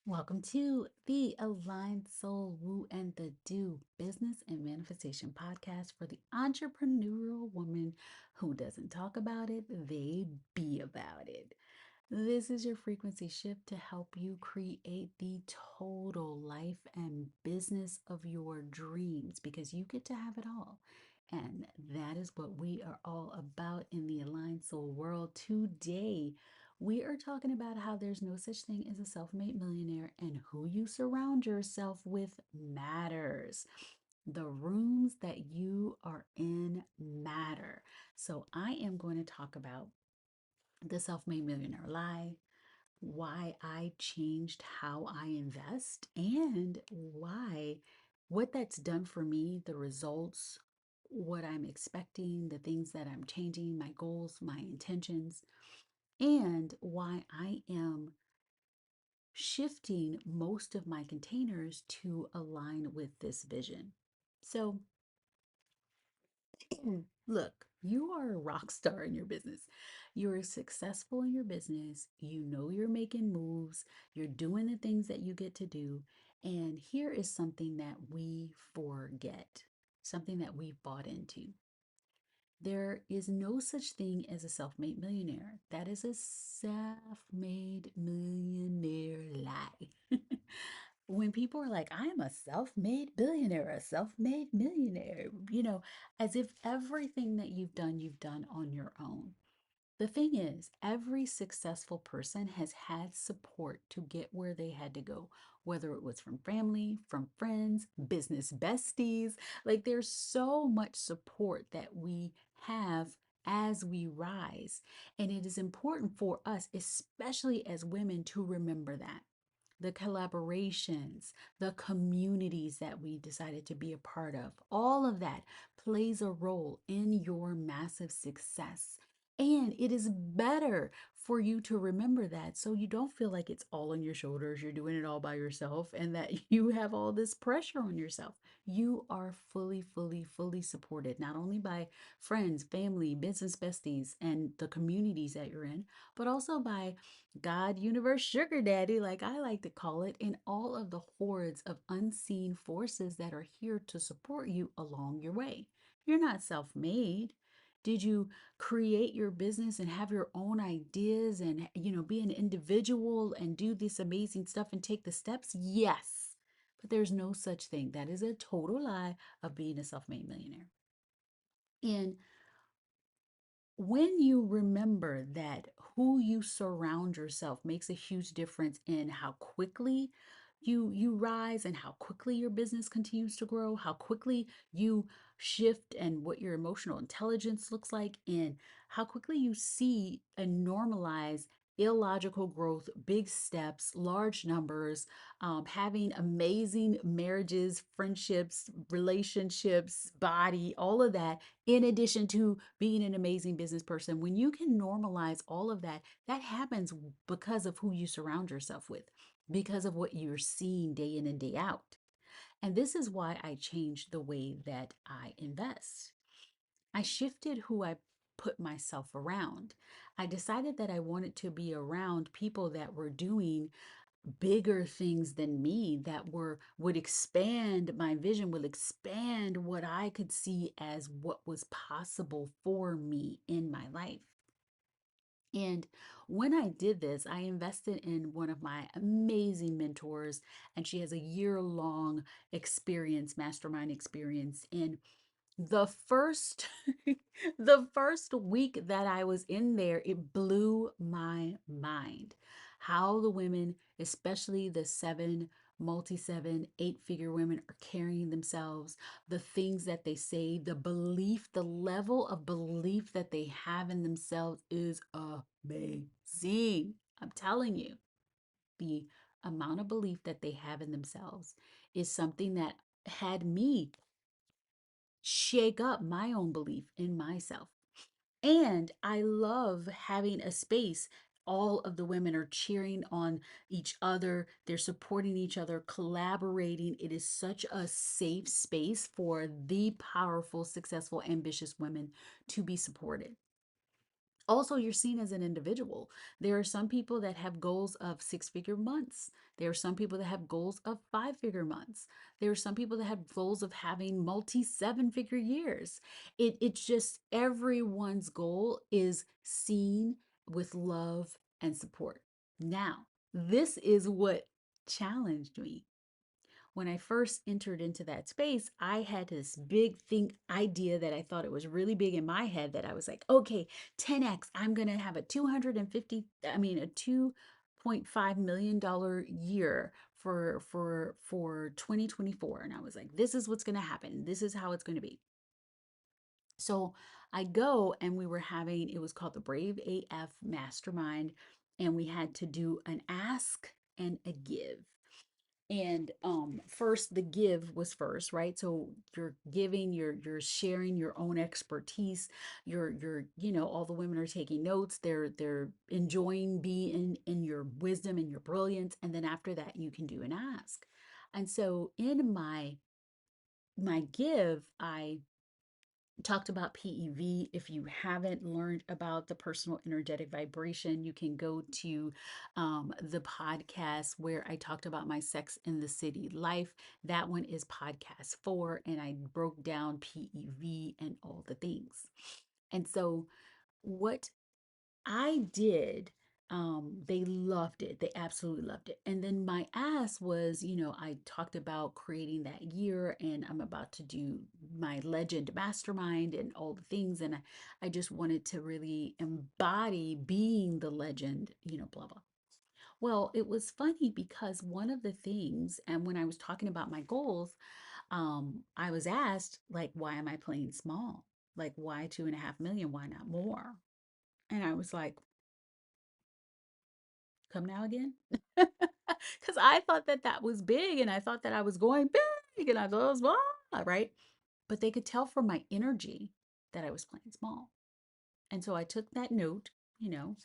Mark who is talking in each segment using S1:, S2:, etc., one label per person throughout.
S1: Welcome to the Aligned Soul Woo and the Do Business and Manifestation Podcast for the entrepreneurial woman who doesn't talk about it, they be about it. This is your frequency shift to help you create the total life and business of your dreams because you get to have it all. And that is what we are all about in the Aligned Soul world today. We are talking about how there's no such thing as a self made millionaire and who you surround yourself with matters. The rooms that you are in matter. So, I am going to talk about the self made millionaire lie, why I changed how I invest, and what that's done for me, the results, what I'm expecting, the things that I'm changing, my goals, my intentions, and why I am shifting most of my containers to align with this vision. So, look, you are a rock star in your business. You're successful in your business. You know you're making moves. You're doing the things that you get to do. And here is something that we forget, something that we've bought into. There is no such thing as a self made millionaire. That is a self made millionaire lie. When people are like, I am a self made billionaire, a self made millionaire, as if everything that you've done on your own. The thing is, every successful person has had support to get where they had to go, whether it was from family, from friends, business besties. Like there's so much support that we have as we rise. And it is important for us, especially as women, to remember that. The collaborations, the communities that we decided to be a part of, all of that plays a role in your massive success. And it is better for you to remember that so you don't feel like it's all on your shoulders, you're doing it all by yourself, and that you have all this pressure on yourself. You are fully, fully, fully supported, not only by friends, family, business besties, and the communities that you're in, but also by God, universe, sugar daddy, like I like to call it, and all of the hordes of unseen forces that are here to support you along your way. You're not self made. Did you create your business and have your own ideas and, be an individual and do this amazing stuff and take the steps? Yes. But there's no such thing. That is a total lie of being a self made millionaire. And when you remember that who you surround yourself makes a huge difference in how quickly you rise and how quickly your business continues to grow, how quickly you shift and what your emotional intelligence looks like, and how quickly you see and normalize illogical growth, big steps, large numbers, having amazing marriages, friendships, relationships, body, all of that, in addition to being an amazing business person. When you can normalize all of that, that happens because of who you surround yourself with, because of what you're seeing day in and day out. And this is why I changed the way that I invest. I shifted who I put myself around. I decided that I wanted to be around people that were doing bigger things than me, that would expand my vision, would expand what I could see as what was possible for me in my life. And when I did this, I invested in one of my amazing mentors, and she has a year-long experience, mastermind experience. And the first the first week that I was in there, it blew my mind. How the women, especially the multi-seven, eight-figure women, are carrying themselves, the things that they say, the belief, the level of belief that they have in themselves is amazing. I'm telling you, the amount of belief that they have in themselves is something that had me shake up my own belief in myself. And I love having a space. All of the women are cheering on each other, they're supporting each other, collaborating. It is such a safe space for the powerful, successful, ambitious women to be supported. Also, you're seen as an individual. There are some people that have goals of 6 figure months. There are some people that have goals of 5 figure months. There are some people that have goals of having multi 7 figure years. It's just everyone's goal is seen with love and support. Now, this is what challenged me when I first entered into that space. I had this big think idea that I thought it was really big in my head that I was like, okay, 10x, I'm going to have a 250, I mean, a $2.5 million year for 2024. And I was like, this is what's going to happen. This is how it's going to be. So I go and we were having, it was called the Brave AF Mastermind, and we had to do an ask and a give. And first the give was first, right? So you're giving, you're sharing your own expertise. You're all the women are taking notes. They're enjoying being in your wisdom and your brilliance. And then after that you can do an ask. And so in my give, I talked about PEV. If you haven't learned about the personal energetic vibration, you can go to the podcast where I talked about my Sex in the City life. That one is podcast 4, and I broke down PEV and all the things. And so, what I did. They loved it. They absolutely loved it. And then my ask was, I talked about creating that year, and I'm about to do my legend mastermind and all the things. And I just wanted to really embody being the legend, blah, blah. Well, it was funny because one of the things, and when I was talking about my goals, I was asked, like, why am I playing small? Like, why 2.5 million? Why not more? And I was like, come now again? Because I thought that that was big and I thought that I was going big and I thought it was blah, right? But they could tell from my energy that I was playing small. And so I took that note, you know,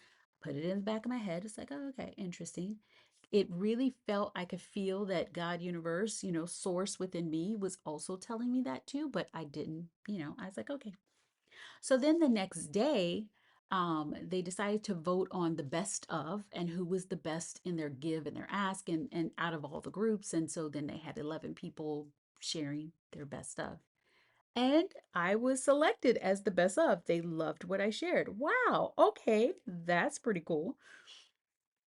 S1: put it in the back of my head. It's like, oh, okay, interesting. It really felt, I could feel that God, universe, source within me was also telling me that too, but I didn't, I was like, okay. So then the next day, they decided to vote on the best of and who was the best in their give and their ask and out of all the groups. And so then they had 11 people sharing their best of. And I was selected as the best of. They loved what I shared. Wow. Okay. That's pretty cool.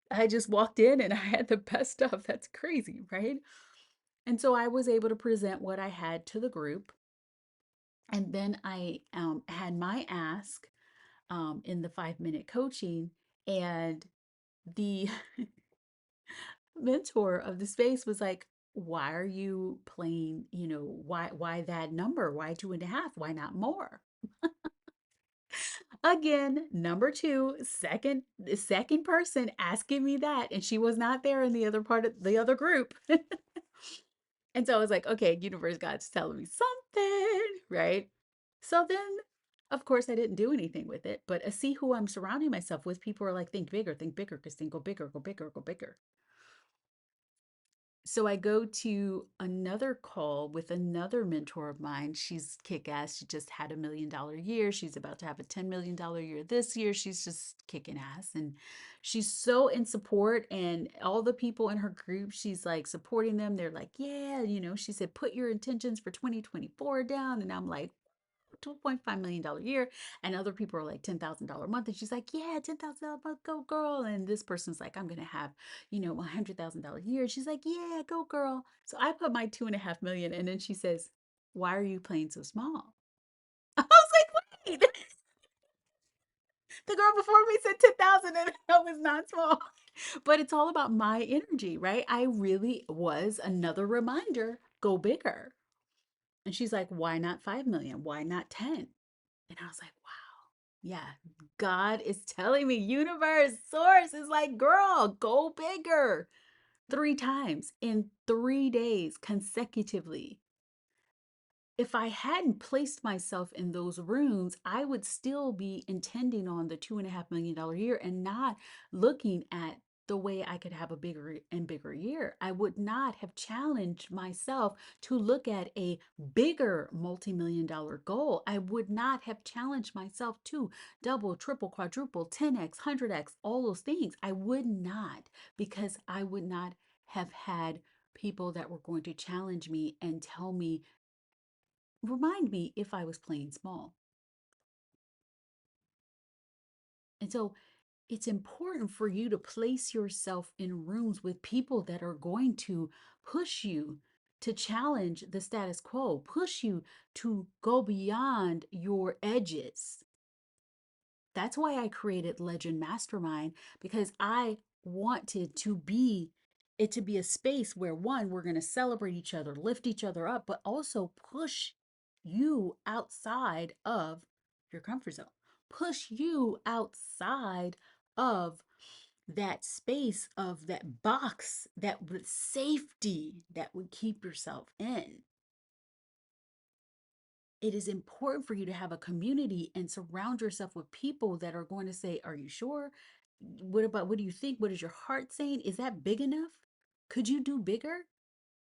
S1: I just walked in and I had the best of. That's crazy, right? And so I was able to present what I had to the group. And then I had my ask in the 5 minute coaching. And the mentor of the space was like, why are you playing, why that number? Why 2.5? Why not more? Again, number two, the second person asking me that, and she was not there in the other part of the other group. And so I was like, okay, universe, God's telling me something, right? So then, of course, I didn't do anything with it, but I see who I'm surrounding myself with. People are like, think bigger, Christine, go bigger, go bigger, go bigger. So I go to another call with another mentor of mine. She's kick ass. She just had $1 million year. She's about to have a $10 million year this year. She's just kicking ass. And she's so in support. And all the people in her group, she's like supporting them. They're like, yeah, she said, put your intentions for 2024 down. And I'm like, $2.5 million year, and other people are like $10,000 a month, and she's like, yeah, $10,000 a month, go girl. And this person's like, I'm gonna have $100,000 year. She's like, yeah, go girl. So I put my 2.5 million, and then she says, why are you playing so small? I was like, wait, the girl before me said 10,000 and that was not small. But it's all about my energy, right? I really was another reminder, go bigger. And she's like, why not 5 million? Why not 10? And I was like, wow, yeah, God is telling me, universe, source is like, girl, go bigger. 3 times in 3 days consecutively. If I hadn't placed myself in those rooms, I would still be intending on the $2.5 million year and not looking at the way I could have a bigger and bigger year. I would not have challenged myself to look at a bigger multi-million dollar goal. I would not have challenged myself to double, triple, quadruple, 10x, 100x, all those things. I would not, because I would not have had people that were going to challenge me and tell me, remind me if I was playing small. And so it's important for you to place yourself in rooms with people that are going to push you to challenge the status quo, push you to go beyond your edges. That's why I created Legend Mastermind, because I wanted to be it to be a space where, one, we're going to celebrate each other, lift each other up, but also push you outside of your comfort zone, push you outside of that space, of that box, that with safety that would keep yourself in. It is important for you to have a community and surround yourself with people that are going to say, are you sure? What do you think? What is your heart saying? Is that big enough? Could you do bigger?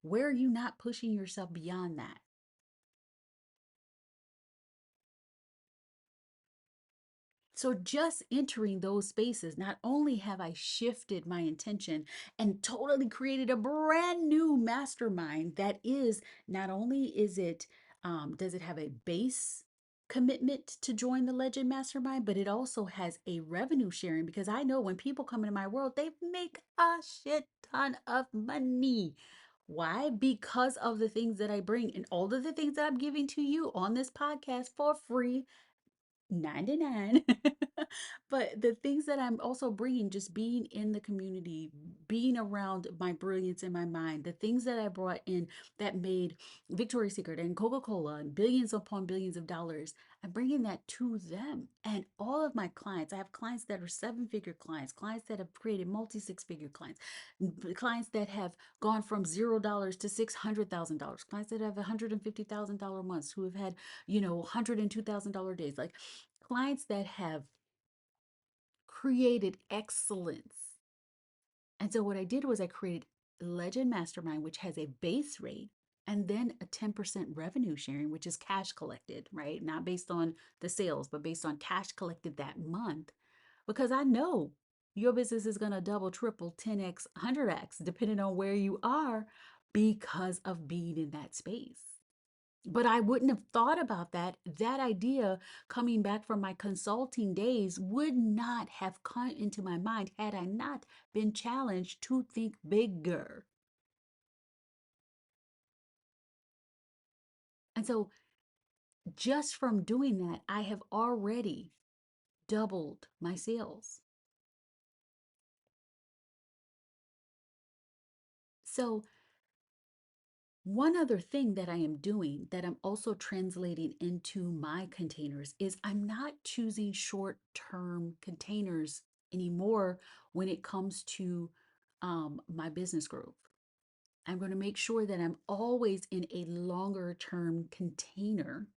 S1: Where are you not pushing yourself beyond that? So, just entering those spaces, not only have I shifted my intention and totally created a brand new mastermind that is, not only is it, does it have a base commitment to join the Legend Mastermind, but it also has a revenue sharing, because I know when people come into my world, they make a shit ton of money. Why? Because of the things that I bring and all of the things that I'm giving to you on this podcast for free, 99. But the things that I'm also bringing, just being in the community, being around my brilliance in my mind, the things that I brought in that made Victoria's Secret and Coca-Cola and billions upon billions of dollars, I'm bringing that to them. And all of my clients, I have clients that are seven-figure clients, clients that have created multi-six-figure clients, clients that have gone from $0 to $600,000, clients that have $150,000 months, who have had, $102,000 days, like clients that have created excellence. And so what I did was I created Legend Mastermind, which has a base rate and then a 10% revenue sharing, which is cash collected, right? Not based on the sales, but based on cash collected that month. Because I know your business is going to double, triple, 10x, 100x, depending on where you are, because of being in that space. But I wouldn't have thought about that. That idea, coming back from my consulting days, would not have come into my mind had I not been challenged to think bigger. And so, just from doing that, I have already doubled my sales. So, one other thing that I am doing that I'm also translating into my containers is I'm not choosing short term containers anymore when it comes to my business growth. I'm going to make sure that I'm always in a longer term container,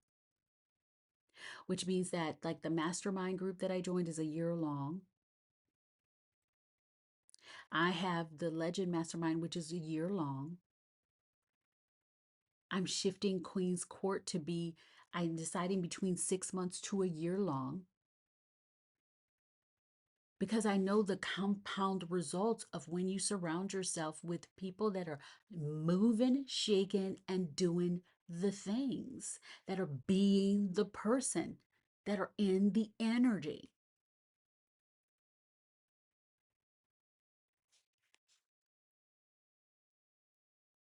S1: which means that, like, the mastermind group that I joined is a year long. I have the Legend Mastermind, which is a year long. I'm shifting Queen's Court to be, I'm deciding between 6 months to a year long, because I know the compound results of when you surround yourself with people that are moving, shaking, and doing the things, that are being the person, that are in the energy.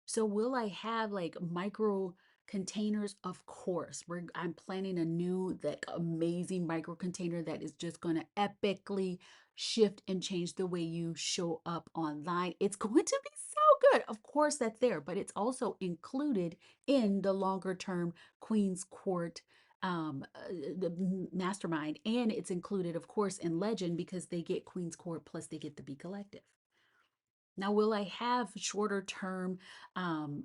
S1: So will I have like micro containers? Of course. I'm planning a new, like, amazing micro container that is just going to epically shift and change the way you show up online. It's going to be so good. Of course, that's there, but it's also included in the longer term Queen's Court, the mastermind, and it's included, of course, in Legend, because they get Queen's Court plus they get the Be Collective. Now, will I have shorter term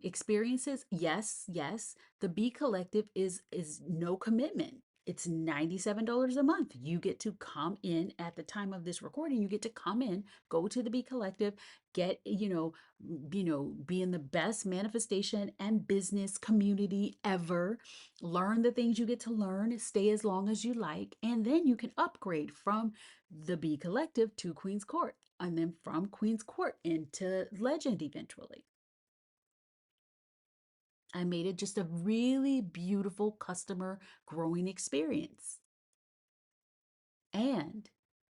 S1: experiences? Yes, yes. The Be Collective is no commitment. It's $97 a month. You get to come in at the time of this recording. You get to come in, go to the Be Collective, get, be in the best manifestation and business community ever. Learn the things you get to learn, stay as long as you like, and then you can upgrade from the Be Collective to Queen's Court, and then from Queen's Court into Legend eventually. I made it just a really beautiful customer growing experience. And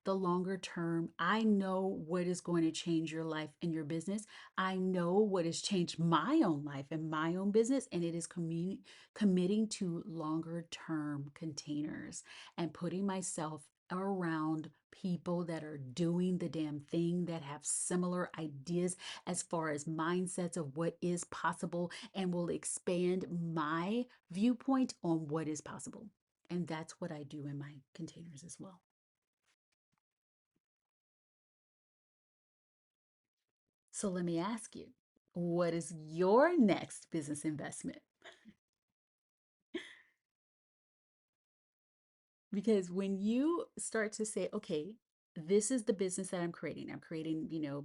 S1: the longer term, I know what is going to change your life and your business. I know what has changed my own life and my own business, and it is committing to longer term containers and putting myself around people that are doing the damn thing, that have similar ideas as far as mindsets of what is possible and will expand my viewpoint on what is possible. And that's what I do in my containers as well. So let me ask you, what is your next business investment? Because when you start to say, okay, this is the business that I'm creating,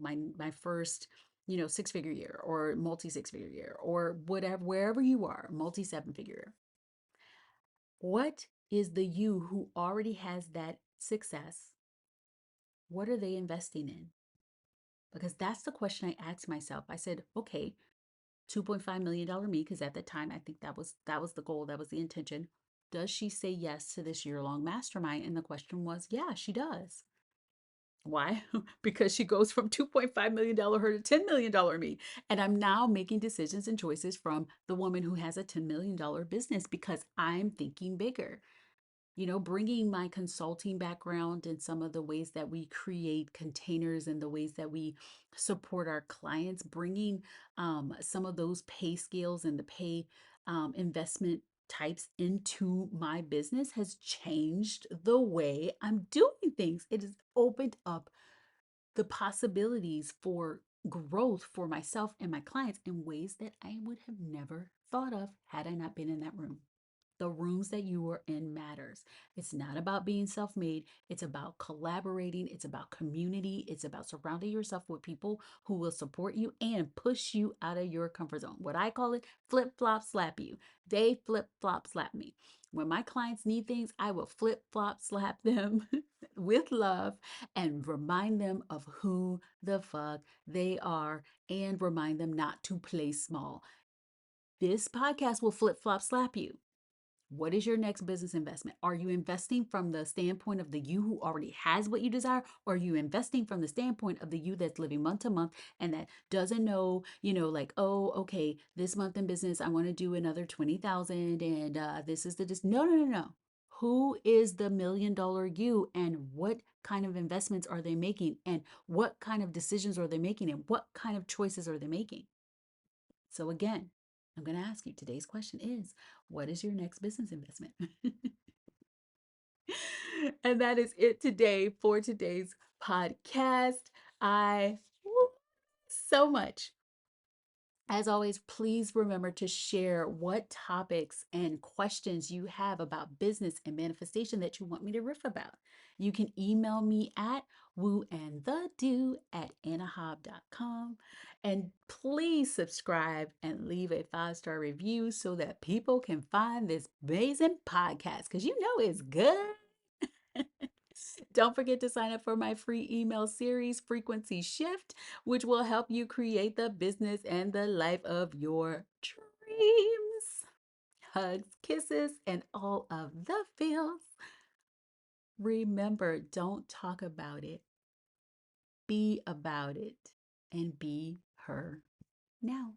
S1: my first, six-figure year or multi six-figure year or whatever, wherever you are, multi seven-figure year. What is the you who already has that success? What are they investing in? Because that's the question I asked myself. I said, okay, $2.5 million me, because at the time I think that was the goal, that was the intention. Does she say yes to this year-long mastermind? And the question was, yeah, she does. Why? Because she goes from $2.5 million her to $10 million me. And I'm now making decisions and choices from the woman who has a $10 million business because I'm thinking bigger. Bringing my consulting background and some of the ways that we create containers and the ways that we support our clients, bringing some of those pay scales and the pay investment types into my business has changed the way I'm doing things. It has opened up the possibilities for growth for myself and my clients in ways that I would have never thought of had I not been in that room. The rooms that you are in matters. It's not about being self-made. It's about collaborating. It's about community. It's about surrounding yourself with people who will support you and push you out of your comfort zone. What I call it, flip flop slap you. They flip flop slap me. When my clients need things, I will flip flop slap them with love and remind them of who the fuck they are and remind them not to play small. This podcast will flip flop slap you. What is your next business investment? Are you investing from the standpoint of the you who already has what you desire? Or are you investing from the standpoint of the you that's living month to month and that doesn't know, like, oh, okay, this month in business, I want to do another 20,000 and this is no, no, no, no. Who is the $1 million you and what kind of investments are they making and what kind of decisions are they making and what kind of choices are they making? So again, I'm going to ask you today's question is, what is your next business investment? And that is it today for today's podcast. I so much. As always, please remember to share what topics and questions you have about business and manifestation that you want me to riff about. You can email me at wooandthedo@anahob.com. And please subscribe and leave a 5-star review so that people can find this amazing podcast because you know it's good. Don't forget to sign up for my free email series, Frequency Shift, which will help you create the business and the life of your dreams. Hugs, kisses, and all of the feels. Remember, don't talk about it, be about it, and be her now.